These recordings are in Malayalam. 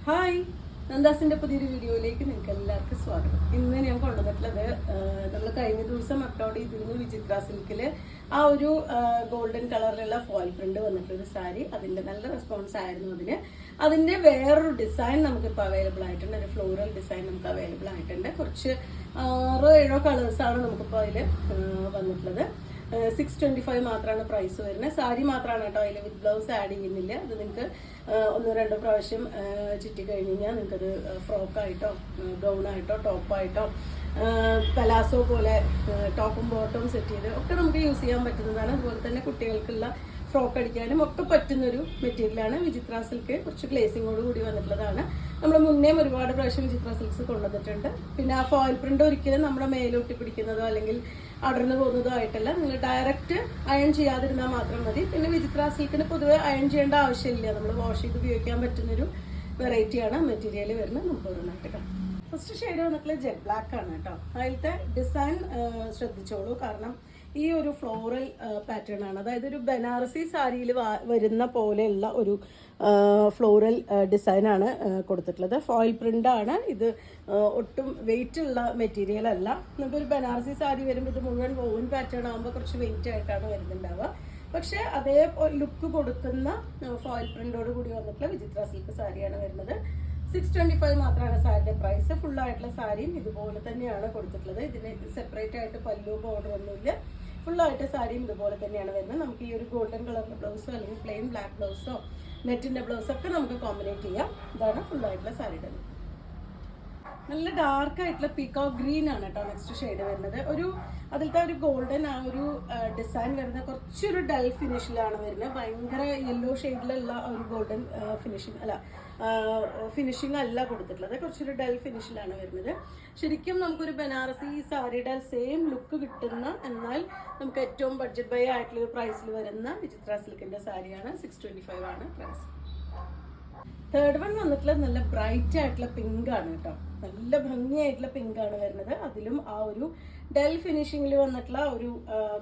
ഹായ്, നന്ദാസിന്റെ പുതിയൊരു വീഡിയോയിലേക്ക് നിങ്ങൾക്ക് എല്ലാവർക്കും സ്വാഗതം. ഇന്ന് ഞാൻ കൊണ്ടുവന്നിട്ടുള്ളത് നമ്മൾ കഴിഞ്ഞ ദിവസം അപ്ലോഡ് ചെയ്തിരുന്നു വിചിത്ര സിൽക്കിൽ ആ ഒരു ഗോൾഡൻ കളറിലുള്ള ഫോയിൽ പ്രിന്റ് വന്നിട്ടുള്ളൊരു സാരി. അതിന്റെ നല്ല റെസ്പോൺസ് ആയിരുന്നു. അതിന്റെ വേറൊരു ഡിസൈൻ നമുക്കിപ്പോൾ അവൈലബിൾ ആയിട്ടുണ്ട്. ഒരു ഫ്ലോറൽ ഡിസൈൻ നമുക്ക് അവൈലബിൾ ആയിട്ടുണ്ട്. കുറച്ച് 6-7 കളേഴ്സാണ് നമുക്കിപ്പോൾ അതിൽ വന്നിട്ടുള്ളത്. 625 മാത്രമാണ് പ്രൈസ് വരുന്നത്. സാരി മാത്രമാണ് കേട്ടോ, അതിൽ വിത്ത് ബ്ലൗസ് ആഡ് ചെയ്യുന്നില്ല. അത് നിങ്ങൾക്ക് 1-2 പ്രാവശ്യം ചുറ്റി കഴിഞ്ഞ് കഴിഞ്ഞാൽ നിങ്ങൾക്കത് ഫ്രോക്കായിട്ടോ ഗൗണായിട്ടോ ടോപ്പായിട്ടോ പലാസോ പോലെ ടോപ്പും ബോട്ടവും സെറ്റ് ചെയ്ത് ഒക്കെ നമുക്ക് യൂസ് ചെയ്യാൻ പറ്റുന്നതാണ്. അതുപോലെ തന്നെ കുട്ടികൾക്കുള്ള ഫ്രോക്ക് അടിക്കാനും ഒക്കെ പറ്റുന്നൊരു മെറ്റീരിയലാണ് വിചിത്ര സിൽക്ക്. കുറച്ച് ഗ്ലേസിങ്ങോട് കൂടി വന്നിട്ടുള്ളതാണ്. നമ്മൾ മുന്നേ ഒരുപാട് പ്രാവശ്യം വിചിത്ര സിൽക്സ് കൊണ്ടുവന്നിട്ടുണ്ട്. പിന്നെ ആ ഫോയിൽ പ്രിന്റ് ഒരിക്കലും നമ്മുടെ മേലൊട്ടി പിടിക്കുന്നതോ അല്ലെങ്കിൽ അടർന്നു പോകുന്നതോ ആയിട്ടല്ല. നിങ്ങൾ ഡയറക്റ്റ് അയൺ ചെയ്യാതിരുന്നാൽ മാത്രം മതി. പിന്നെ വിചിത്ര സിൽക്കിന് പൊതുവെ അയൺ ചെയ്യേണ്ട ആവശ്യമില്ല. നമ്മൾ വാഷ് ചെയ്ത് ഉപയോഗിക്കാൻ പറ്റുന്നൊരു വെറൈറ്റിയാണ് മെറ്റീരിയൽ വരുന്നത്. നമുക്ക് ഓരോന്നായിട്ട് കാണാം. ഫസ്റ്റ് ഷെയ്ഡ് വന്നിട്ടുള്ളത് ജെറ്റ് ബ്ലാക്ക് ആണ് കേട്ടോ. അതിലത്തെ ഡിസൈൻ ശ്രദ്ധിച്ചോളൂ, കാരണം ഈ ഒരു ഫ്ലോറൽ പാറ്റേൺ ആണ്. അതായത് ഒരു ബനാറസി സാരിയിൽ വരുന്ന പോലെയുള്ള ഒരു ഫ്ലോറൽ ഡിസൈനാണ് കൊടുത്തിട്ടുള്ളത്. ഫോയിൽ പ്രിന്റ് ആണ് ഇത്. ഒട്ടും വെയിറ്റ് ഉള്ള മെറ്റീരിയൽ അല്ല. നമുക്കൊരു ബനാറസി സാരി വരുമ്പോൾ ഇത് മുഴുവൻ വോവൻ പാറ്റേൺ ആകുമ്പോൾ കുറച്ച് വെയിറ്റ് ആയിട്ടാണ് വരുന്നുണ്ടാവുക. പക്ഷെ അതേ ലുക്ക് കൊടുക്കുന്ന ഫോയിൽ പ്രിന്റോട് കൂടി വന്നിട്ടുള്ള വിചിത്ര സിൽക്ക് സാരിയാണ് വരുന്നത്. 625 മാത്രമാണ് സാരിയുടെ പ്രൈസ്. ഫുള്ളായിട്ടുള്ള സാരിയും ഇതുപോലെ തന്നെയാണ് കൊടുത്തിട്ടുള്ളത്. ഇതിന് സെപ്പറേറ്റ് ആയിട്ട് പല്ലു ബോർഡർ ഒന്നുമില്ല. ഫുള്ളായിട്ട് സാരിയും ഇതുപോലെ തന്നെയാണ് വരുന്നത്. നമുക്ക് ഈ ഒരു ഗോൾഡൻ കളറിന്റെ ബ്ലൗസോ അല്ലെങ്കിൽ പ്ലെയിൻ ബ്ലാക്ക് ബ്ലൗസോ നെറ്റിന്റെ ബ്ലൗസോ ഒക്കെ നമുക്ക് കോമ്പിനേറ്റ് ചെയ്യാം. ഇതാണ് ഫുള്ളായിട്ടുള്ള സാരിയുടെ. നല്ല ഡാർക്ക് ആയിട്ടുള്ള പീകോക്ക് ഗ്രീൻ ആണ് കേട്ടോ നെക്സ്റ്റ് ഷെയ്ഡ് വരുന്നത്. അതിലത്തെ ഒരു ഗോൾഡൻ ആ ഒരു ഡിസൈൻ വരുന്നത് കുറച്ചൊരു ഡൽ ഫിനിഷിലാണ് വരുന്നത്. ഭയങ്കര യെല്ലോ ഷെയ്ഡിലുള്ള ഒരു ഗോൾഡൻ ഫിനിഷിംഗ് അല്ല കൊടുത്തിട്ടുള്ളത്. കുറച്ചൊരു ഡൽ ഫിനിഷിലാണ് വരുന്നത്. ശരിക്കും നമുക്കൊരു ബനാറസി സാരിയുടെ സെയിം ലുക്ക് കിട്ടുന്ന, എന്നാൽ നമുക്ക് ഏറ്റവും ബഡ്ജറ്റ് ബൈ ആയിട്ടുള്ള പ്രൈസിൽ വരുന്ന വിചിത്ര സിൽക്കിന്റെ സാരിയാണ്. 625 ആണ് പ്രൈസ്. തേർഡ് വൺ വന്നിട്ടുള്ളത് നല്ല ബ്രൈറ്റ് ആയിട്ടുള്ള പിങ്ക് ആണ് കേട്ടോ. നല്ല ഭംഗിയായിട്ടുള്ള പിങ്ക് ആണ് വരുന്നത്. അതിലും ആ ഒരു ഡെൽ ഫിനിഷിങ്ങിൽ വന്നിട്ടുള്ള ഒരു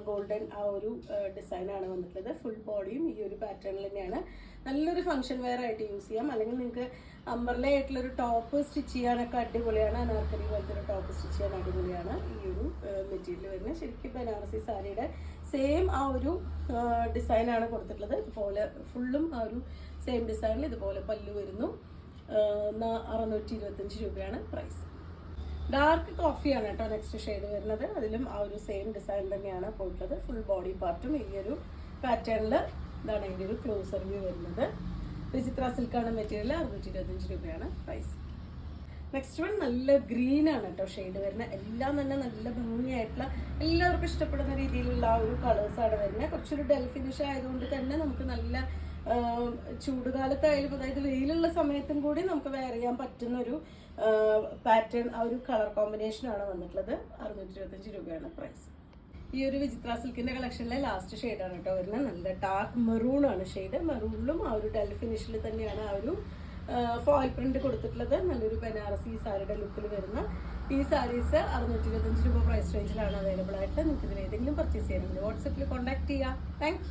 ഗോൾഡൻ ആ ഒരു ഡിസൈനാണ് വന്നിട്ടുള്ളത്. ഫുൾ ബോഡിയും ഈ ഒരു പാറ്റേണിൽ തന്നെയാണ്. നല്ലൊരു ഫംഗ്ഷൻ വെയർ ആയിട്ട് യൂസ് ചെയ്യാം. അല്ലെങ്കിൽ നിങ്ങൾക്ക് അമ്പർല ആയിട്ടുള്ളൊരു ടോപ്പ് സ്റ്റിച്ച് ചെയ്യാനൊക്കെ അടിപൊളിയാണ്. അനാർക്കലി പോലത്തെ ഒരു ടോപ്പ് സ്റ്റിച്ച് ചെയ്യാൻ അടിപൊളിയാണ് ഈ ഒരു മെറ്റീരിയൽ വരുന്നത്. ശരിക്കും ബനാറസി സാരിയുടെ സെയിം ആ ഒരു ഡിസൈനാണ് കൊടുത്തിട്ടുള്ളത്. ഇതുപോലെ ഫുള്ളും ആ ഒരു സെയിം ഡിസൈനിൽ ഇതുപോലെ പല്ലു വരുന്നു. 625 രൂപയാണ് പ്രൈസ്. ഡാർക്ക് കോഫിയാണ് കേട്ടോ നെക്സ്റ്റ് ഷെയ്ഡ് വരുന്നത്. അതിലും ആ ഒരു സെയിം ഡിസൈൻ തന്നെയാണ് പോയിട്ടുള്ളത്. ഫുൾ ബോഡി പാർട്ടും ഈ ഒരു പാറ്റേണിൽ ഇതാണ് അതിൻ്റെ ഒരു ക്ലോസർ വ്യൂ വരുന്നത്. വിചിത്ര സിൽക്കാണ് മെറ്റീരിയൽ. 625 രൂപയാണ് പ്രൈസ്. നെക്സ്റ്റ് വൺ നല്ല ഗ്രീൻ ആണ് കേട്ടോ ഷെയ്ഡ് വരുന്നത്. എല്ലാം തന്നെ നല്ല ഭംഗിയായിട്ടുള്ള എല്ലാവർക്കും ഇഷ്ടപ്പെടുന്ന രീതിയിലുള്ള ആ ഒരു കളേഴ്സാണ് വരുന്നത്. കുറച്ചൊരു ഡെൽ ഫിനിഷ് ആയതുകൊണ്ട് തന്നെ നമുക്ക് നല്ല ചൂടുകാലത്തായാലും അതായത് വെയിലുള്ള സമയത്തും കൂടി നമുക്ക് വെയർ ചെയ്യാൻ പറ്റുന്ന ഒരു പാറ്റേൺ ആ ഒരു കളർ കോമ്പിനേഷനാണ് വന്നിട്ടുള്ളത്. 625 രൂപയാണ് പ്രൈസ്. ഈ ഒരു വിചിത്ര സിൽക്കിന്റെ കളക്ഷനിലെ ലാസ്റ്റ് ഷെയ്ഡാണ് കേട്ടോ വരുന്നത്. നല്ല ഡാർക്ക് മെറൂൺ ആണ് ഷെയ്ഡ്. മെറൂണിലും ആ ഒരു ഡൽ ഫിനിഷിൽ തന്നെയാണ് ആ ഒരു ഫോയിൽ പ്രിന്റ് കൊടുത്തിട്ടുള്ളത്. നല്ലൊരു ബനാറസി സാരിയുടെ ലുക്കിൽ വരുന്ന ഈ സാരീസ് 625 രൂപ പ്രൈസ് റേഞ്ചിലാണ് അവൈലബിൾ ആയിട്ട്. നിങ്ങൾക്ക് ഇതിൽ ഏതെങ്കിലും പർച്ചേസ് ചെയ്യണമെങ്കിൽ വാട്സപ്പിൽ കോൺടാക്ട് ചെയ്യാം. താങ്ക്